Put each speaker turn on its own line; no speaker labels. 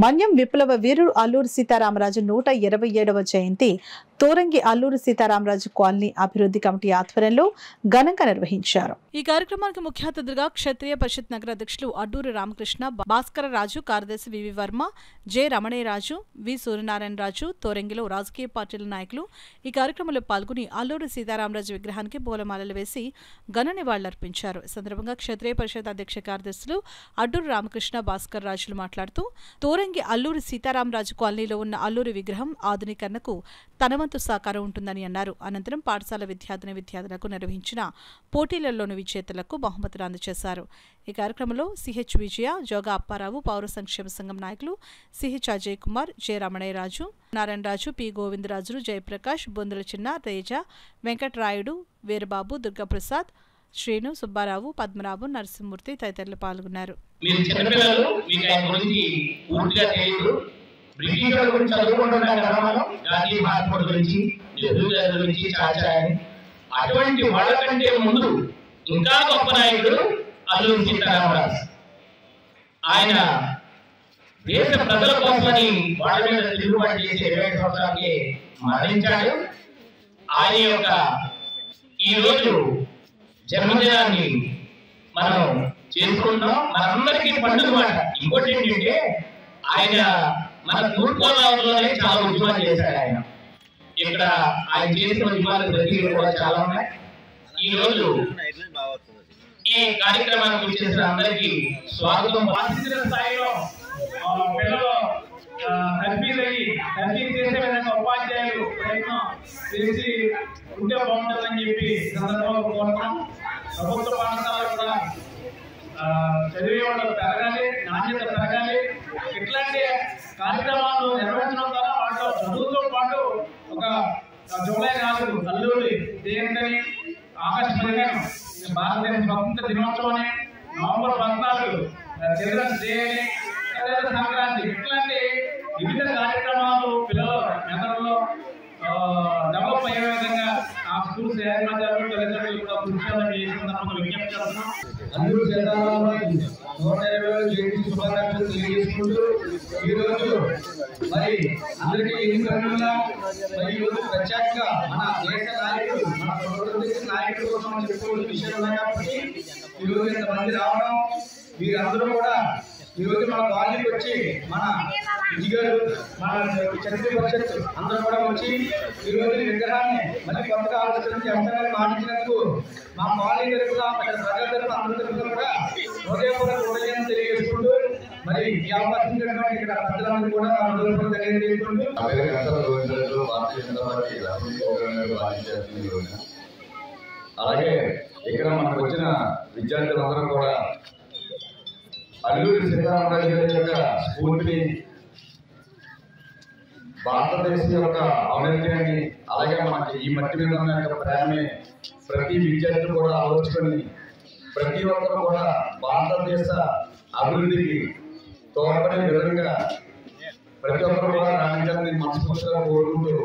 మన్యం విప్లవ వీరుడు అల్లూరి సీతారామరాజు 127వ జయంతి తోరంగి అల్లూరి సీతారామరాజు కాలనీ అభివృద్ధి కమిటీ ఆధ్వర్యంలో ఘనంగా నిర్వహించారు.
ఈ కార్యక్రమానికి ముఖ్య అతిథిగా క్షత్రియ పరిషత్ నగర అధ్యక్షులు అడ్డూరి రామకృష్ణ, భాస్కర రాజు, కార్యదర్శి వివి వర్మ, జె రమణయ్యరాజు, వి సూర్యనారాయణరాజు, తోరంగిలో రాజకీయ పార్టీల నాయకులు ఈ కార్యక్రమంలో పాల్గొని అల్లూరి సీతారామరాజు విగ్రహానికి పూలమాలలు వేసి ఘన నివాళులర్పించారు. ఈ సందర్భంగా క్షత్రియ పరిషత్ అధ్యక్ష కార్యదర్శులు అడ్డూరి రామకృష్ణ, భాస్కర్ రాజులు మాట్లాడుతూ తోరంగి అల్లూరి సీతారామరాజు కాలనీలో ఉన్న అల్లూరి విగ్రహం ఆధునీకరణకు తన వంతు సహకారం ఉంటుందని అన్నారు. అనంతరం పాఠశాల విద్యార్థులకు నిర్వహించిన పోటీలలోని విజేతలకు బహుమతులు అందజేశారు. ఈ కార్యక్రమంలో సిహెచ్ విజయ, జోగా అప్పారావు, పౌర సంక్షేమ సంఘం నాయకులు CH Ajay Kumar, J Ramanayyaraju, Narayanaraju, P Govindarajulu, Jayaprakash, Bondula Chinna, Teja, Venkatarayudu, Veerababu, Durgaprasad, Srinu, Subbarao, పద్మనాభు, Narasimhamurthy తదితరులు పాల్గొన్నారు.
బ్రిటిష్ వాళ్ళ గురించి చదువుకుంటున్నాం కదా మనం, గాంధీ మహాత్ముడి గురించి, నెహ్రూ గారి గురించి, చాచా అని. అటువంటి వాళ్ళకంటే ముందు ఇంకా గొప్ప నాయకుడు అల్లూరి సీతారామరాజు. ఆయన దేశ ప్రజల కోసమని వాళ్ళ మీద తిరుగుబాటు చేసి 25 సంవత్సరాలకి మరణించాడు. ఆయన యొక్క ఈరోజు జన్మదినాన్ని మనం చేసుకుంటాం. మనందరికీ పండుగ మాట. ఇంకోటి ఏంటంటే ఆయన మన తూర్పుగోదావరిలోనే చాలా ఉద్యమాలు చేశాడు. ఆయన ఇక్కడ ఆయన చేసిన ఉద్యమాలు ప్రతి కూడా చాలా ఉన్నాయి. ఈ రోజు ఈ కార్యక్రమానికి వచ్చేసిన అందరికీ స్వాగతం. ఆశించిన స్థాయిలో పిల్లలు కన్ఫ్యూజ్ చేసే విధంగా ఉపాధ్యాయులు ప్రయత్నం చేసి ఉంటే బాగుంటుందని చెప్పి సందర్భంలో కోరుతున్నాం. ప్రభుత్వ పాఠశాలలో కూడా చదివే వాళ్ళు పెరగాలి, నాణ్యత పెరగాలి. ఇట్లాంటి కార్యక్రమాలు నిర్వహించడం ద్వారా వాటిలో చదువుతో పాటు ఒక జూలై 4 అల్లూరి జయంతి, ఆగస్టు 15 భారతదేశ స్వతంత్ర దినోత్సవం అని, నవంబర్ 14 చిల్డ్రన్స్ డే అని, సంక్రాంతి, ఇట్లాంటి వివిధ కార్యక్రమాలు పిల్లల మెదడులో డెవలప్ అయ్యే విధంగా ఆ స్కూల్స్ యాజమాన్యాలు, తల్లిదండ్రులు కూడా కృషి చేసిన విజ్ఞప్తి చేస్తున్నాం. అల్లూరి సీతారామరాజు 120వ జయంతి శుభాకాంక్షలు తెలియజేసుకుంటూ ఈరోజు మరి అందరికీ ఎన్నికలుగా మరి ఈరోజు ప్రత్యేకంగా మన దేశ నాయకుడు, మన ప్రభుత్వ నాయకుల కోసం చెప్పుకోవాల్సిన విషయాలు ఉన్నాయి కాబట్టి ఈరోజు ఇంతమంది రావడం, వీరందరూ కూడా ఈరోజు మన కాలనీకి వచ్చి మన విజయగారు, మన క్షత్రియ పరిషత్ అందరూ కూడా వచ్చి ఈరోజు విగ్రహాన్ని మళ్ళీ కొత్తగా ఆలోచించి అంతగా మాటించినందుకు మా కాలనీ తరఫున, ప్రజల తరఫున, అందరి తరఫున కూడా హృదయపూర్వక హృదయం తెలియజేసుకుంటూ మరి ఈ అవకాశం ఇక్కడ ప్రజలందరూ కూడా తెలియజేసుకుంటూ
అలాగే ఇక్కడ మనకు వచ్చిన విద్యార్థులందరూ కూడా అల్లూరి సీతారామరాజు గారి యొక్క స్ఫూర్తిని, భారతదేశం యొక్క ఔన్నత్యాన్ని, అలాగే మనకి ఈ మట్టి మీద ఉన్న యొక్క ప్రేమని ప్రతి విద్యార్థి కూడా ఆలోచించుకొని ప్రతి ఒక్కరు కూడా భారతదేశ అభివృద్ధికి తోడ్పడే విధంగా ప్రతి ఒక్కరు కూడా రాణించాలని మనస్ఫూర్తిగా కోరుకుంటూ